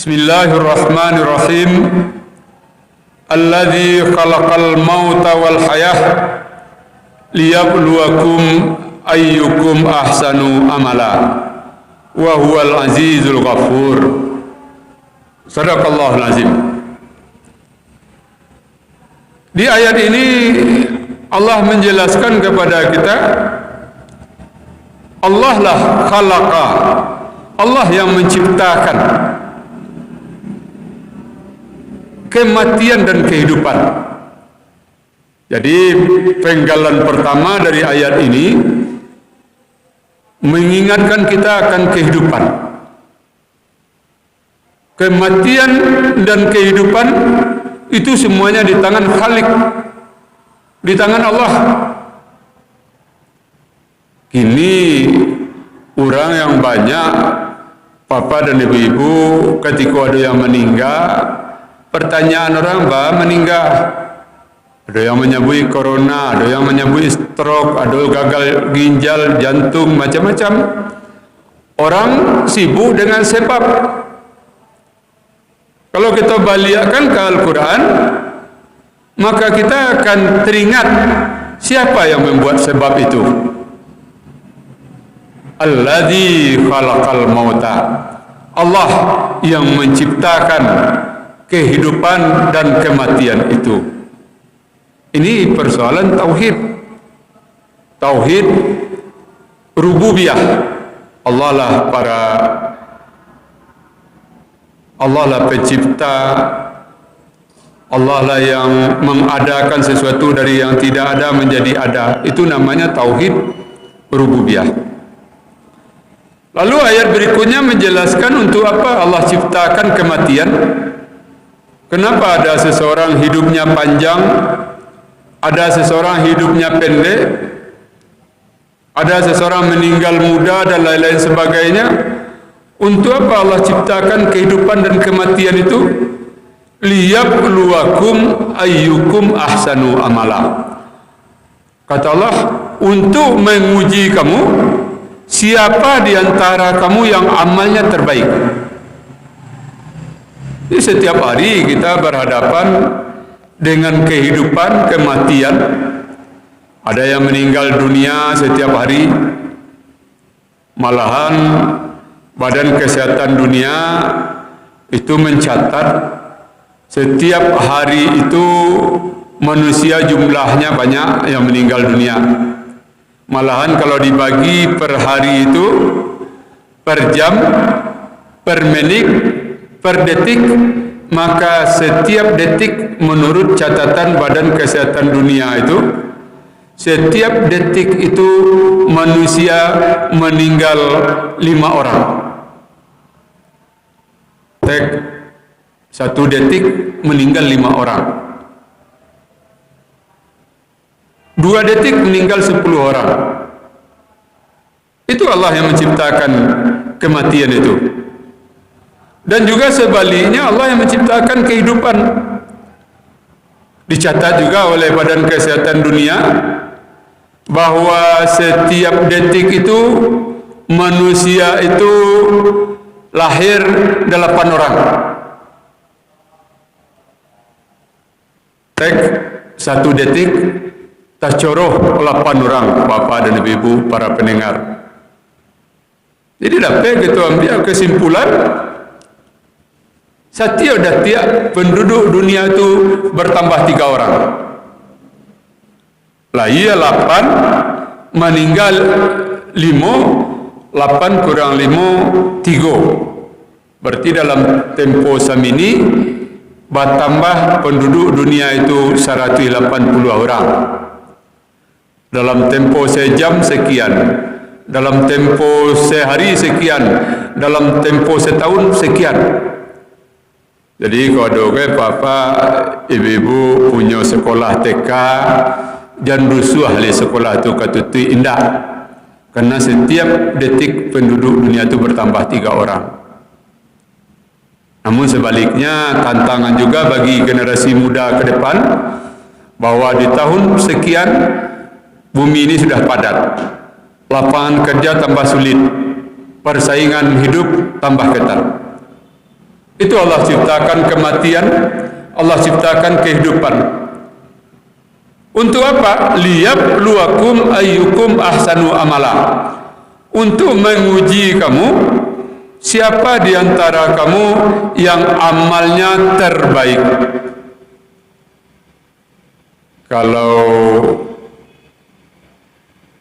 Bismillahirrahmanirrahim. Alladzi khalaqal mauta wal hayah liyabluwakum ayyukum ahsanu amala wa huwal azizul ghafur. Sadaqallahul azim. Di ayat ini Allah menjelaskan kepada kita, Allah lah khalaqa, Allah yang menciptakan kematian dan kehidupan. Jadi penggalan pertama dari ayat ini mengingatkan kita akan kehidupan. Kematian dan kehidupan itu semuanya di tangan Khalik, di tangan Allah. Kini orang yang banyak, papa dan ibu-ibu, ketika ada yang meninggal, pertanyaan orang, meninggal. Ada yang menyebut corona, ada yang menyebut stroke, ada gagal ginjal, jantung, macam-macam. Orang sibuk dengan sebab. Kalau kita balikkan ke Al-Quran, maka kita akan teringat siapa yang membuat sebab itu. Alladzi khalaqal mauta, Allah yang menciptakan kehidupan dan kematian itu. Ini persoalan tauhid. Tauhid rububiyah. Allah lah pencipta. Allah lah yang mengadakan sesuatu dari yang tidak ada menjadi ada. Itu namanya tauhid rububiyah. Lalu ayat berikutnya menjelaskan untuk apa Allah ciptakan kematian. Kenapa ada seseorang hidupnya panjang, ada seseorang hidupnya pendek, ada seseorang meninggal muda dan lain-lain sebagainya? Untuk apa Allah ciptakan kehidupan dan kematian itu? Liyabluwakum ayyukum ahsanu amala. Kata Allah, untuk menguji kamu, siapa di antara kamu yang amalnya terbaik. Jadi setiap hari kita berhadapan dengan kehidupan, kematian. Ada yang meninggal dunia setiap hari. Malahan Badan Kesehatan Dunia itu mencatat setiap hari itu manusia jumlahnya banyak yang meninggal dunia. Malahan kalau dibagi per hari itu, per jam, per menit, per detik, maka setiap detik menurut catatan Badan Kesehatan Dunia itu, setiap detik itu manusia meninggal 5 orang. Satu detik meninggal 5 orang. 2 detik meninggal 10 orang. Itu Allah yang menciptakan kematian itu. Dan juga sebaliknya Allah yang menciptakan kehidupan. Dicatat juga oleh Badan Kesehatan Dunia bahwa setiap detik itu manusia itu lahir 8 orang. Satu detik tercoroh 8 orang, Bapak dan Ibu para pendengar. Jadi dapat kita ambil kesimpulan, setiap detik penduduk dunia itu bertambah 3 orang. Lah iya 8 meninggal 5, 8 kurang 5 3. Berarti dalam tempo semini bertambah penduduk dunia itu 180 orang. Dalam tempo sejam sekian, dalam tempo sehari sekian, dalam tempo setahun sekian. Jadi kalau ada papa, ibu-ibu punya sekolah TK, jangan rusuh ahli sekolah itu katuti indah. Karena setiap detik penduduk dunia itu bertambah 3 orang. Namun sebaliknya tantangan juga bagi generasi muda ke depan, bahwa di tahun sekian bumi ini sudah padat, lapangan kerja tambah sulit, persaingan hidup tambah ketat. Itu Allah ciptakan kematian, Allah ciptakan kehidupan. Untuk apa? Liyabluwakum ayyukum ahsanu amala. Untuk menguji kamu, siapa di antara kamu yang amalnya terbaik. Kalau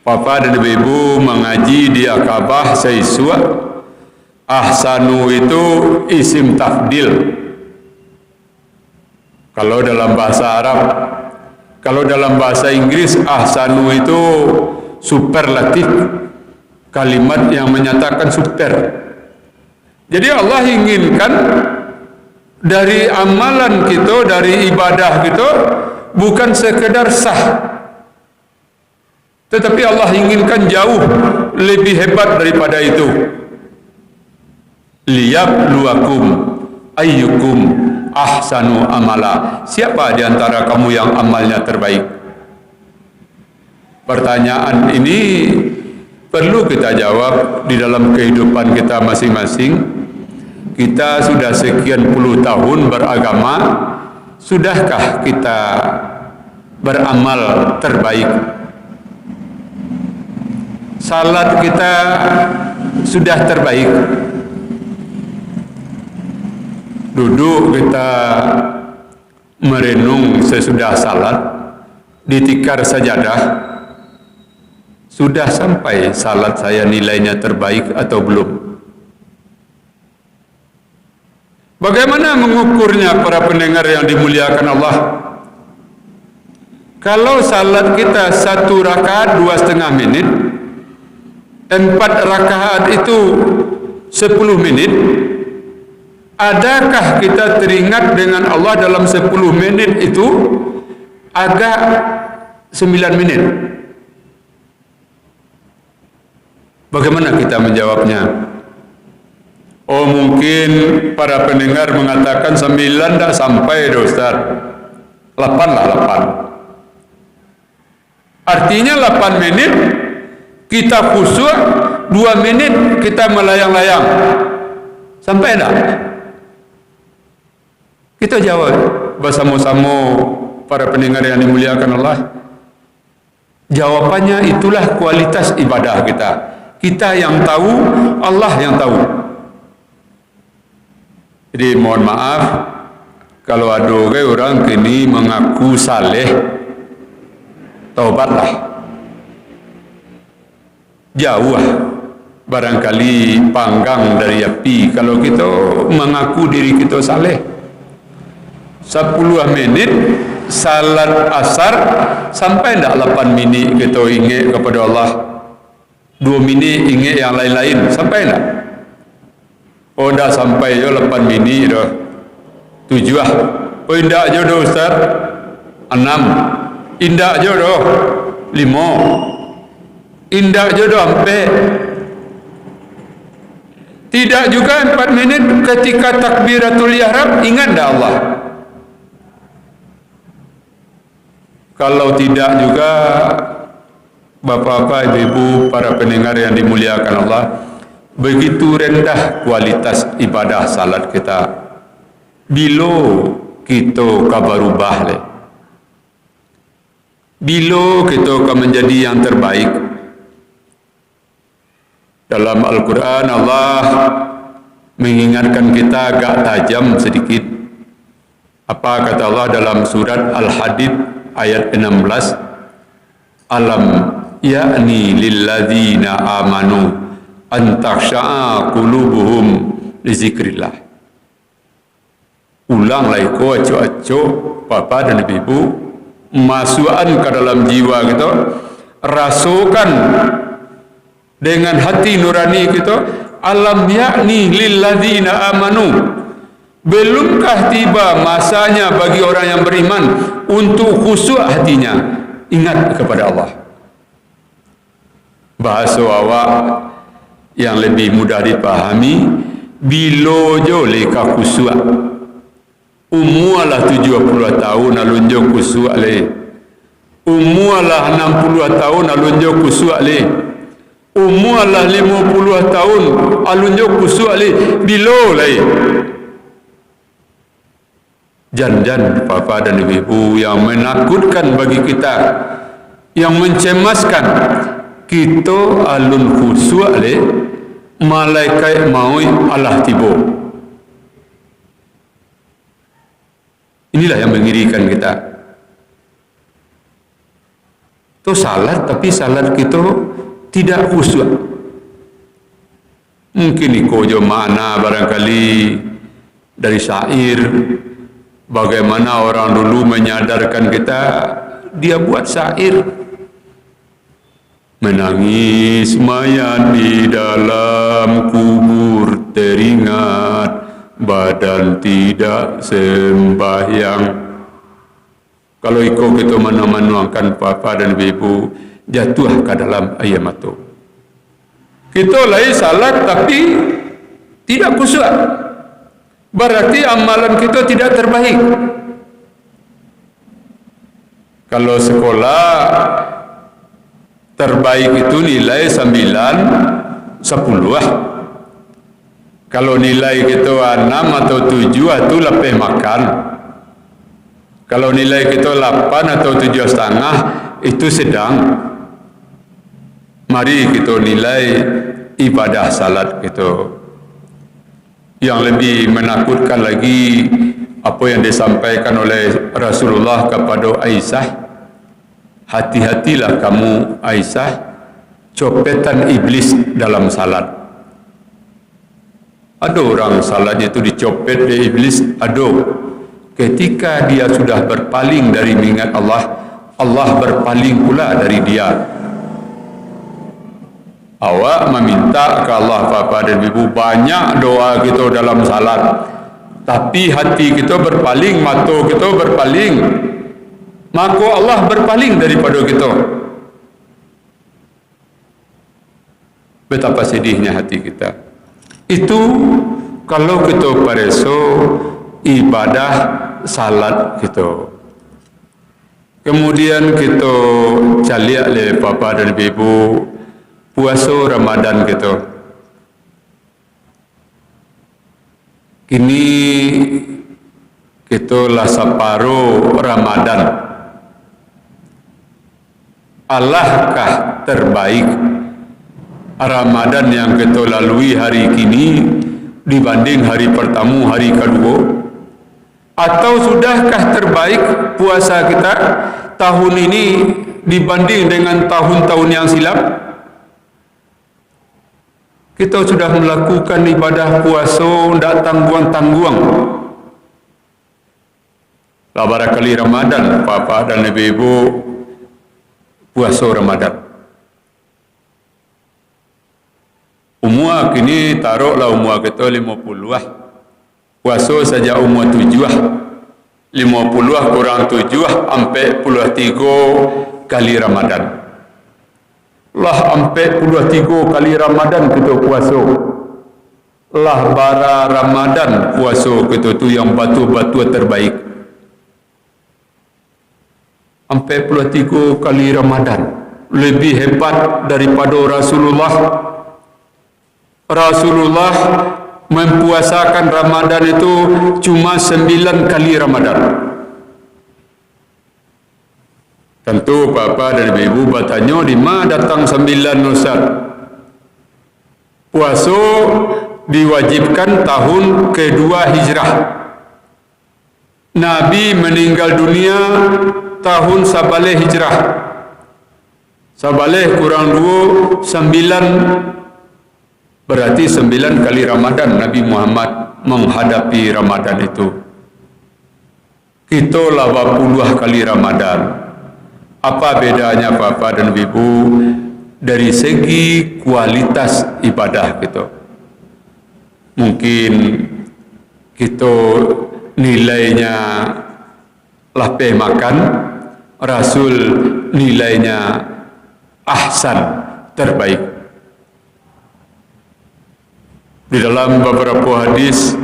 Papa dan Ibu mengaji di Akabah Saiswa, ahsanu itu isim tafdil. Kalau dalam bahasa Arab, kalau dalam bahasa Inggris, ahsanu itu superlatif, kalimat yang menyatakan super. Jadi Allah inginkan dari amalan kita, dari ibadah kita, bukan sekedar sah, tetapi Allah inginkan jauh lebih hebat daripada itu. Liyabluwakum ayyukum ahsanu amala. Siapa di antara kamu yang amalnya terbaik? Pertanyaan ini perlu kita jawab di dalam kehidupan kita masing-masing. Kita sudah sekian puluh tahun beragama, sudahkah kita beramal terbaik? Salat kita sudah terbaik? Duduk kita merenung sesudah salat di tikar sajadah, sudah sampai salat saya nilainya terbaik atau belum? Bagaimana mengukurnya para pendengar yang dimuliakan Allah? Kalau salat kita 1 rakaat 2,5 menit, 4 rakaat itu 10 menit, adakah kita teringat dengan Allah dalam 10 menit itu agak 9 menit? Bagaimana kita menjawabnya? Oh, mungkin para pendengar mengatakan 9 tak sampai dah Ustaz, 8 lah 8. Artinya 8 menit kita khusyuk, 2 menit kita melayang-layang. Sampai tak? Kita jawab bersama-sama para pendengar yang dimuliakan Allah. Jawabannya itulah kualitas ibadah kita. Kita yang tahu, Allah yang tahu. Jadi mohon maaf kalau ada orang kini mengaku saleh, taubatlah. Jauh barangkali panggang dari api kalau kita mengaku diri kita saleh. 10 menit salat asar, sampai tak 8 minit kita ingat kepada Allah, 2 minit ingat yang lain-lain, sampai tak? Oh, dah sampai je 8 minit dah. 7 lah. Oh, indah je dah Ustaz. 6. Indah je dah. 5. Indah je dah 4. Tidak juga 4 minit ketika takbiratul ihram ingat dah Allah. Kalau tidak juga, bapak-bapak, ibu-ibu, para pendengar yang dimuliakan Allah, begitu rendah kualitas ibadah salat kita. Bila kita akan berubah le? Bila kita akan menjadi yang terbaik? Dalam Al-Quran Allah mengingatkan kita agak tajam sedikit. Apa kata Allah dalam surat Al-Hadid ayat 16? Alam ya'ni lilladzina amanu antaksha'a qulubuhum li zikrillah. Ulang lagi ko acok-acok bapa dan ibu, masukkan ke dalam jiwa kita, rasakan dengan hati nurani kita, alam yakni lilladzina amanu, belumkah tiba masanya bagi orang yang beriman untuk khusyuk hatinya, ingat kepada Allah. Bahasa awak yang lebih mudah dipahami, bila jo leka khusyuk, umurlah 70 tahun alunjo khusyuk le, umurlah 60 tahun alunjo khusyuk le, umurlah 50 tahun alunjo khusyuk le, bila le Jan-jan Bapa dan Ibu yang menakutkan bagi kita, yang mencemaskan kita alun khusyuk le malaikat maut Allah tiba. Inilah yang mengirikan kita. Itu salat, tapi salat kita tidak khusyuk. Mungkin iko makna barangkali dari syair, bagaimana orang dulu menyadarkan kita, dia buat syair. Menangis mayat di dalam kubur teringat, badan tidak sembahyang. Kalau iko kita menuangkan Bapa dan Ibu, jatuh ke dalam air mata. Kita lagi salat tapi tidak khusyuk, berarti amalan kita tidak terbaik. Kalau sekolah terbaik itu nilai 9, 10 Kalau nilai kita 6 atau 7 itu lebih makan. Kalau nilai kita 8 atau 7,5 itu sedang. Mari kita nilai ibadah salat kita. Yang lebih menakutkan lagi apa yang disampaikan oleh Rasulullah kepada Aisyah. Hati-hatilah kamu Aisyah, copetan iblis dalam salat. Ada orang salatnya itu dicopet oleh iblis, ada. Ketika dia sudah berpaling dari mengingat Allah, Allah berpaling pula dari dia. Awak meminta ke Allah Bapa dan Ibu, banyak doa kita dalam salat, tapi hati kita berpaling, mata kita berpaling, maka Allah berpaling daripada kita. Betapa sedihnya hati kita. Itu kalau kita pareso ibadah salat kita. Kemudian kita caliak le Bapa dan Ibu puasa Ramadan kita. Kini kita lah separuh Ramadan. Alahkah terbaik Ramadan yang kita lalui hari kini dibanding hari pertama, hari kedua? Atau sudahkah terbaik puasa kita tahun ini dibanding dengan tahun-tahun yang silam? Kita sudah melakukan ibadah puasa tidak tangguang-tangguang. Barangkali Ramadan, Bapa dan Ibu puasa Ramadan. Umur kini taruhlah umur kita 50 Puasa saja umur 7 50 kurang 7 sampai 43 kali Ramadan. Lah 43 kali Ramadan kita puasa. Lah bara Ramadan puasa kita tu yang batu-batu terbaik. 43 kali Ramadan lebih hebat daripada Rasulullah. Rasulullah mempuasakan Ramadan itu cuma 9 kali Ramadan. Tentu Bapa dan Ibu bertanya, di mana datang 9 Ustaz? Puasa diwajibkan tahun kedua hijrah. Nabi meninggal dunia tahun sabaleh hijrah. Sabaleh kurang 2, 9, berarti 9 kali Ramadan Nabi Muhammad menghadapi Ramadan itu. Kita 80 kali Ramadan. Apa bedanya Bapa dan Ibu dari segi kualitas ibadah kita? Mungkin kita nilainya lebih makan, Rasul nilainya ahsan, terbaik. Di dalam beberapa hadis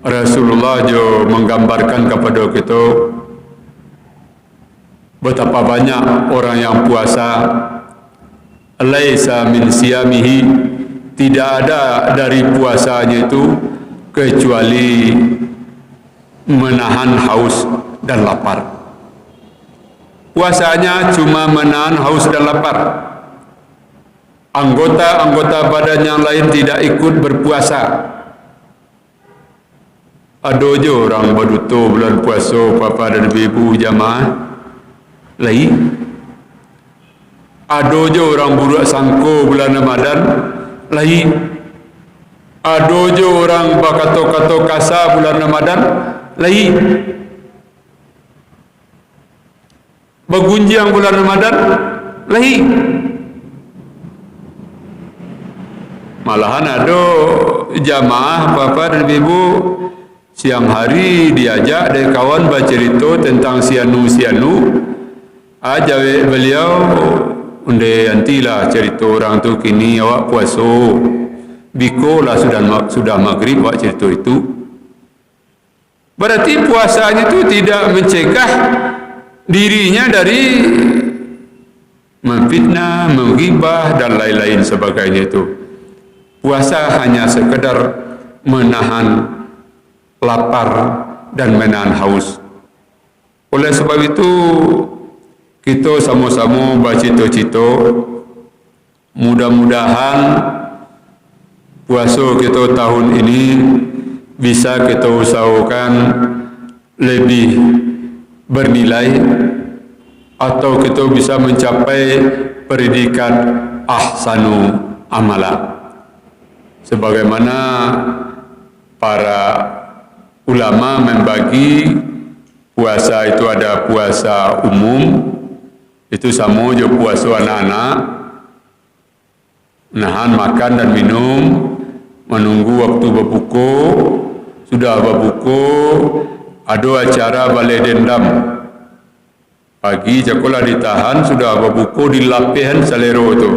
Rasulullah juga menggambarkan kepada kita betapa banyak orang yang puasa, laisa min siyamihi, tidak ada dari puasanya itu kecuali menahan haus dan lapar. Puasanya cuma menahan haus dan lapar. Anggota-anggota badan yang lain tidak ikut berpuasa. Ada je orang berduta bulan puasa, papa dan ibu jamaah lain. Ada je orang budak sangko bulan Ramadan lain. Ada je orang berkata-kata kasar bulan Ramadan lain. Bergunjing bulan Ramadan lain. Malahan ada jamaah papa dan ibu siang hari diajak dari kawan bercerita tentang sianu-sianu. Jawe beliau unde antilah cerita orang tu kini awak puasa. Biko lah sudah maghrib awak cerita itu. Berarti puasanya itu tidak mencegah dirinya dari memfitnah, menghibah dan lain-lain sebagainya itu. Puasa hanya sekedar menahan lapar dan menahan haus. Oleh sebab itu kita sama-sama bercita-cita mudah-mudahan puasa kita tahun ini bisa kita usahakan lebih bernilai atau kita bisa mencapai predikat ahsanu amala. Sebagaimana para ulama membagi puasa itu ada puasa umum, itu sama je puasa anak-anak, nahan makan dan minum, menunggu waktu berbuka, sudah berbuka, ada acara balai dendam. Pagi sekolah ditahan, sudah berbuka di lapihan selero itu.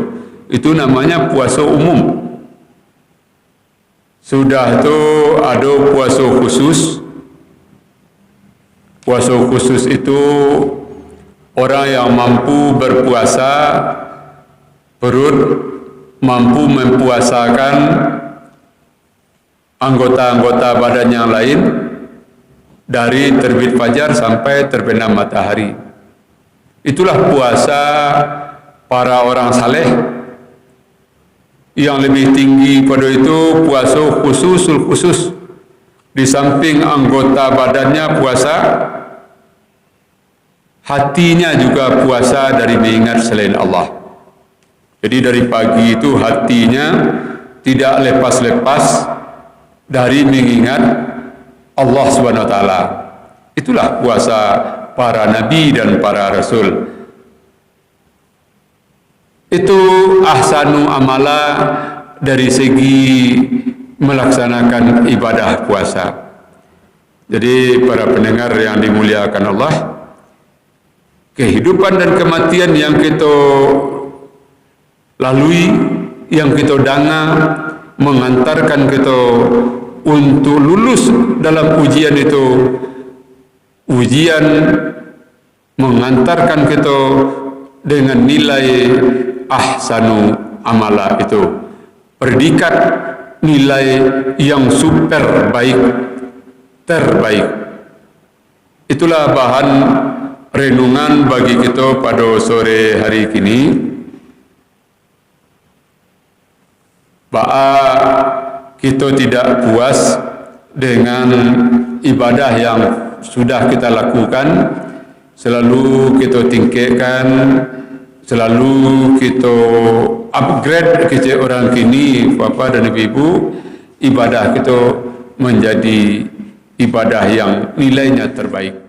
Itu namanya puasa umum. Sudah tu ada puasa khusus. Puasa khusus itu orang yang mampu berpuasa perut, mampu mempuasakan anggota-anggota badan yang lain dari terbit fajar sampai terbenam matahari. Itulah puasa para orang saleh. Yang lebih tinggi pada itu puasa khusus. Di samping anggota badannya puasa, hatinya juga puasa dari mengingat selain Allah. Jadi dari pagi itu hatinya tidak lepas-lepas dari mengingat Allah Subhanahu wa taala. Itulah puasa para nabi dan para rasul. Itu ahsanu amala dari segi melaksanakan ibadah puasa. Jadi para pendengar yang dimuliakan Allah, kehidupan dan kematian yang kita lalui, yang kita danga, mengantarkan kita untuk lulus dalam ujian itu. Ujian mengantarkan kita dengan nilai ahsanu amala itu, predikat nilai yang super baik, terbaik. Itulah bahan renungan bagi kita pada sore hari ini. Bahwa kita tidak puas dengan ibadah yang sudah kita lakukan, selalu kita tingkatkan, selalu kita upgrade kita orang kini, bapa dan ibu, ibadah kita menjadi ibadah yang nilainya terbaik.